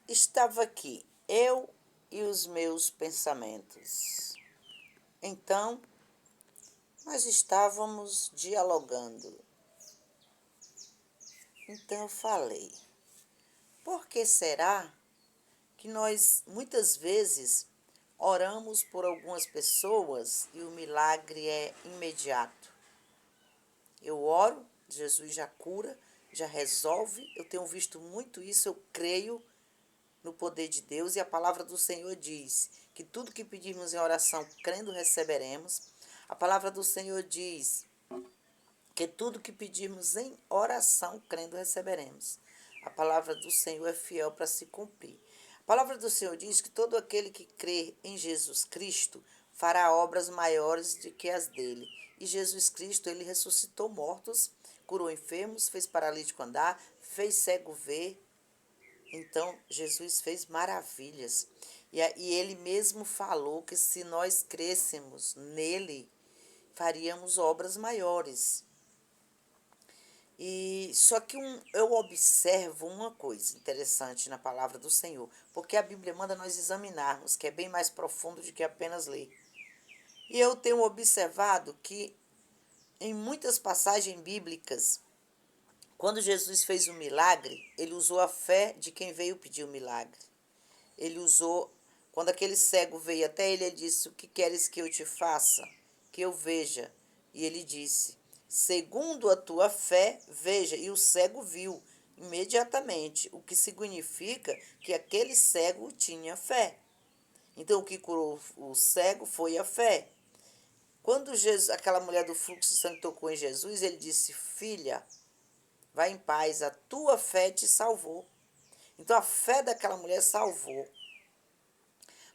Estava aqui, eu e os meus pensamentos. Então, nós estávamos dialogando. Então eu falei: por que será que nós muitas vezes oramos por algumas pessoas e o milagre é imediato? Eu oro, Jesus já cura, já resolve. Eu tenho visto muito isso, eu creio no poder de Deus, e a palavra do Senhor diz que tudo que pedirmos em oração, crendo, receberemos. A palavra do Senhor diz que tudo que pedirmos em oração, crendo, receberemos. A palavra do Senhor é fiel para se cumprir. A palavra do Senhor diz que todo aquele que crê em Jesus Cristo fará obras maiores do que as dele. E Jesus Cristo, ele ressuscitou mortos, curou enfermos, fez paralítico andar, fez cego ver. Então, Jesus fez maravilhas. E ele mesmo falou que se nós crêssemos nele, faríamos obras maiores. E só que eu observo uma coisa interessante na palavra do Senhor, porque a Bíblia manda nós examinarmos, que é bem mais profundo do que apenas ler. E eu tenho observado que em muitas passagens bíblicas, quando Jesus fez um milagre, ele usou a fé de quem veio pedir o milagre. Ele usou, quando aquele cego veio até ele, ele disse: o que queres que eu te faça? Que eu veja. E ele disse: segundo a tua fé, veja. E o cego viu imediatamente, o que significa que aquele cego tinha fé. Então, o que curou o cego foi a fé. Quando Jesus, aquela mulher do fluxo de sangue tocou em Jesus, ele disse: filha, vai em paz, a tua fé te salvou. Então, a fé daquela mulher salvou.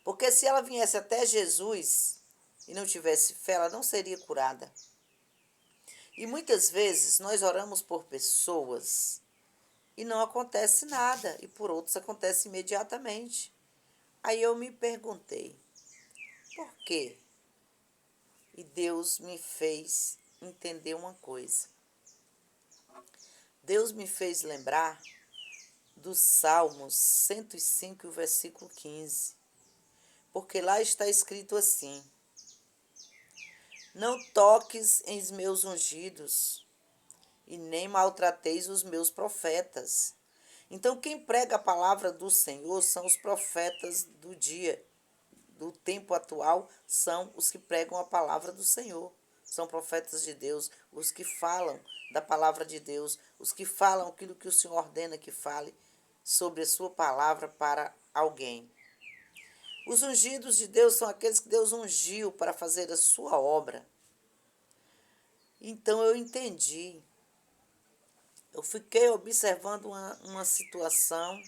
Porque se ela viesse até Jesus e não tivesse fé, ela não seria curada. E muitas vezes nós oramos por pessoas e não acontece nada, e por outros acontece imediatamente. Aí eu me perguntei: por quê? E Deus me fez entender uma coisa. Deus me fez lembrar do Salmos 105, versículo 15. Porque lá está escrito assim: não toques em meus ungidos, e nem maltrateis os meus profetas. Então, quem prega a palavra do Senhor são os profetas do dia, do tempo atual, são os que pregam a palavra do Senhor. São profetas de Deus, os que falam da palavra de Deus, os que falam aquilo que o Senhor ordena que fale sobre a sua palavra para alguém. Os ungidos de Deus são aqueles que Deus ungiu para fazer a sua obra. Então eu entendi. Eu fiquei observando uma situação,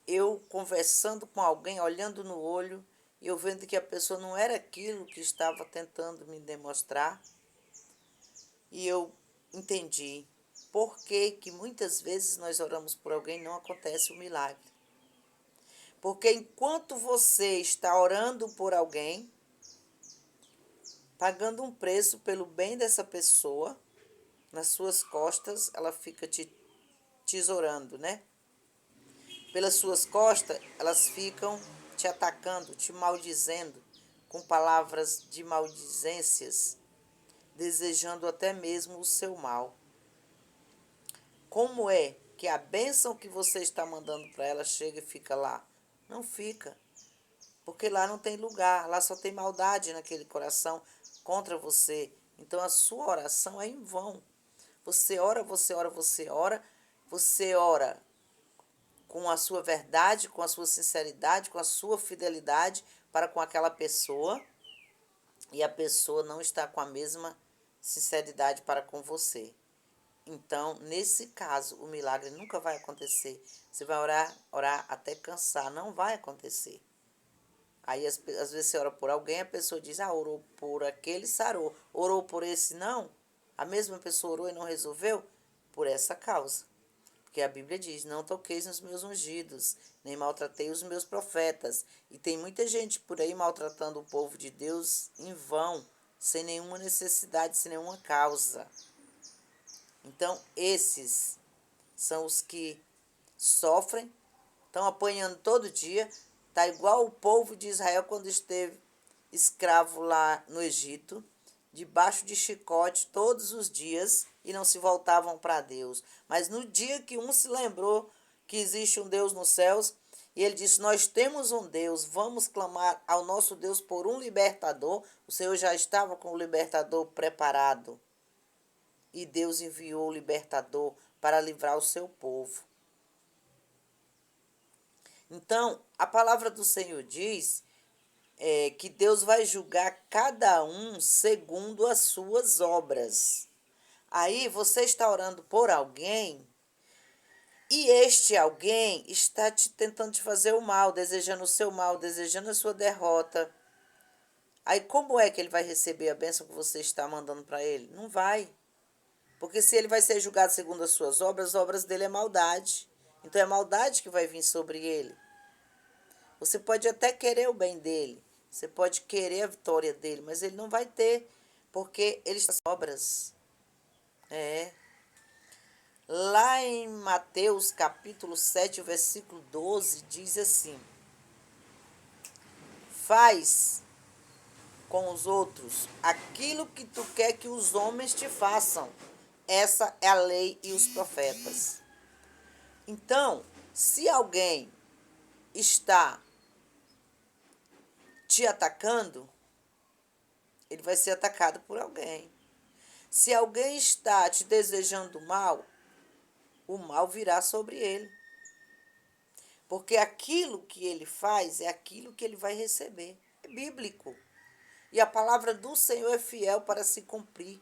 eu conversando com alguém, olhando no olho, e eu vendo que a pessoa não era aquilo que estava tentando me demonstrar. E eu entendi por que muitas vezes nós oramos por alguém e não acontece o milagre. Porque enquanto você está orando por alguém, pagando um preço pelo bem dessa pessoa, nas suas costas ela fica te tesourando, né? Pelas suas costas, elas ficam te atacando, te maldizendo, com palavras de maldizências, desejando até mesmo o seu mal. Como é que a bênção que você está mandando para ela chega e fica lá? Não fica, porque lá não tem lugar, lá só tem maldade naquele coração contra você. Então a sua oração é em vão. Você ora, você ora, você ora, você ora com a sua verdade, com a sua sinceridade, com a sua fidelidade para com aquela pessoa, e a pessoa não está com a mesma sinceridade para com você. Então, nesse caso, o milagre nunca vai acontecer. Você vai orar, orar até cansar, não vai acontecer. Aí, às vezes, você ora por alguém, a pessoa diz: ah, orou por aquele, sarou. Orou por esse, não? A mesma pessoa orou e não resolveu? Por essa causa. Porque a Bíblia diz: não toqueis nos meus ungidos, nem maltratei os meus profetas. E tem muita gente por aí maltratando o povo de Deus em vão, sem nenhuma necessidade, sem nenhuma causa. Então, esses são os que sofrem, estão apanhando todo dia. Está igual o povo de Israel quando esteve escravo lá no Egito, debaixo de chicote todos os dias e não se voltavam para Deus. Mas no dia que um se lembrou que existe um Deus nos céus, e ele disse: Nós temos um Deus, vamos clamar ao nosso Deus por um libertador. O Senhor já estava com o libertador preparado. E Deus enviou o libertador para livrar o seu povo. Então, a palavra do Senhor diz que Deus vai julgar cada um segundo as suas obras. Aí você está orando por alguém e este alguém está tentando te fazer o mal, desejando o seu mal, desejando a sua derrota. Aí como é que ele vai receber a bênção que você está mandando para ele? Não vai. Porque se ele vai ser julgado segundo as suas obras, as obras dele é maldade. Então é maldade que vai vir sobre ele. Você pode até querer o bem dele, você pode querer a vitória dele, mas ele não vai ter, porque ele está sem obras. Lá em Mateus capítulo 7, versículo 12, diz assim: Faz com os outros aquilo que tu quer que os homens te façam. Essa é a lei e os profetas. Então, se alguém está te atacando, ele vai ser atacado por alguém. Se alguém está te desejando mal, o mal virá sobre ele. Porque aquilo que ele faz é aquilo que ele vai receber. É bíblico. E a palavra do Senhor é fiel para se cumprir.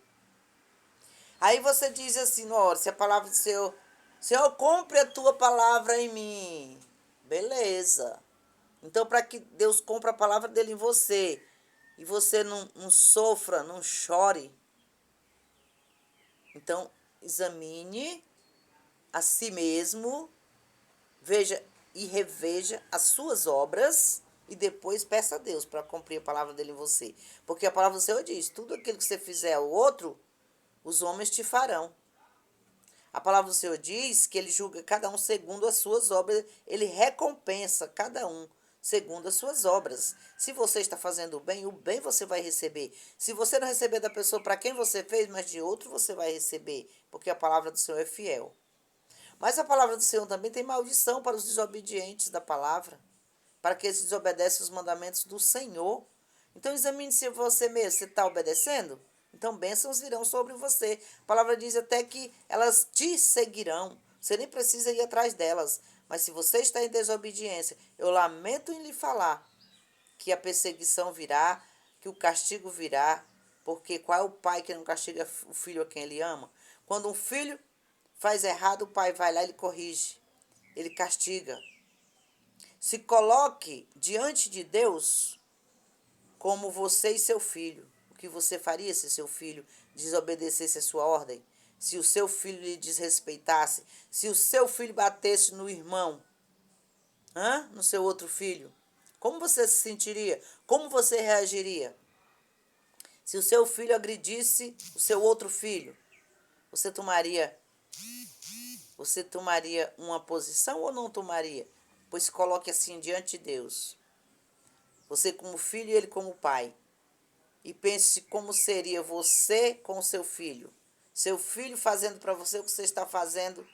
Aí você diz assim, ora, se a palavra do Senhor, Senhor, cumpre a tua palavra em mim. Beleza. Então, para que Deus cumpra a palavra dele em você, e você não sofra, não chore, então examine a si mesmo, veja e reveja as suas obras e depois peça a Deus para cumprir a palavra dele em você. Porque a palavra do Senhor diz, tudo aquilo que você fizer ao outro, os homens te farão. A palavra do Senhor diz que ele julga cada um segundo as suas obras, ele recompensa cada um segundo as suas obras. Se você está fazendo o bem você vai receber. Se você não receber da pessoa para quem você fez, mas de outro você vai receber, porque a palavra do Senhor é fiel. Mas a palavra do Senhor também tem maldição para os desobedientes da palavra, para aqueles que desobedecem os mandamentos do Senhor. Então examine se você mesmo, você está obedecendo? Então bênçãos virão sobre você. A palavra diz até que elas te seguirão. Você nem precisa ir atrás delas. Mas se você está em desobediência, eu lamento em lhe falar que a perseguição virá, que o castigo virá. Porque qual é o pai que não castiga o filho a quem ele ama? Quando um filho faz errado, o pai vai lá e ele corrige. Ele castiga. Se coloque diante de Deus como você e seu filho. O que você faria se seu filho desobedecesse a sua ordem? Se o seu filho lhe desrespeitasse? Se o seu filho batesse no irmão? No seu outro filho? Como você se sentiria? Como você reagiria? Se o seu filho agredisse o seu outro filho, você tomaria uma posição ou não tomaria? Pois se coloque assim diante de Deus. Você como filho e ele como pai. E pense como seria você com o seu filho. Seu filho fazendo para você o que você está fazendo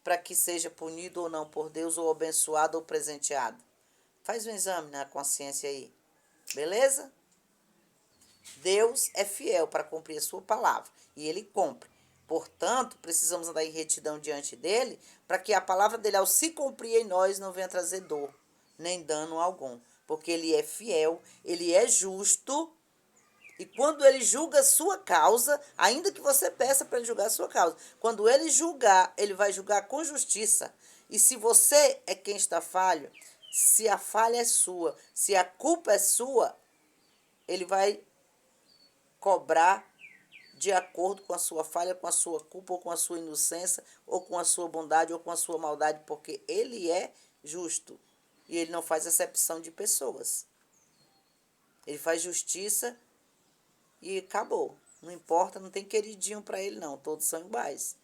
para que seja punido ou não por Deus, ou abençoado ou presenteado. Faz um exame na consciência aí. Beleza? Deus é fiel para cumprir a sua palavra. E ele cumpre. Portanto, precisamos andar em retidão diante dele, para que a palavra dele, ao se cumprir em nós, não venha trazer dor, nem dano algum. Porque ele é fiel, ele é justo. E quando ele julga a sua causa, ainda que você peça para ele julgar a sua causa, quando ele julgar, ele vai julgar com justiça. E se você é quem está falho, se a falha é sua, se a culpa é sua, ele vai cobrar de acordo com a sua falha, com a sua culpa, ou com a sua inocência, ou com a sua bondade, ou com a sua maldade, porque ele é justo. E ele não faz acepção de pessoas. Ele faz justiça e acabou. Não importa, não tem queridinho para ele não, todos são iguais.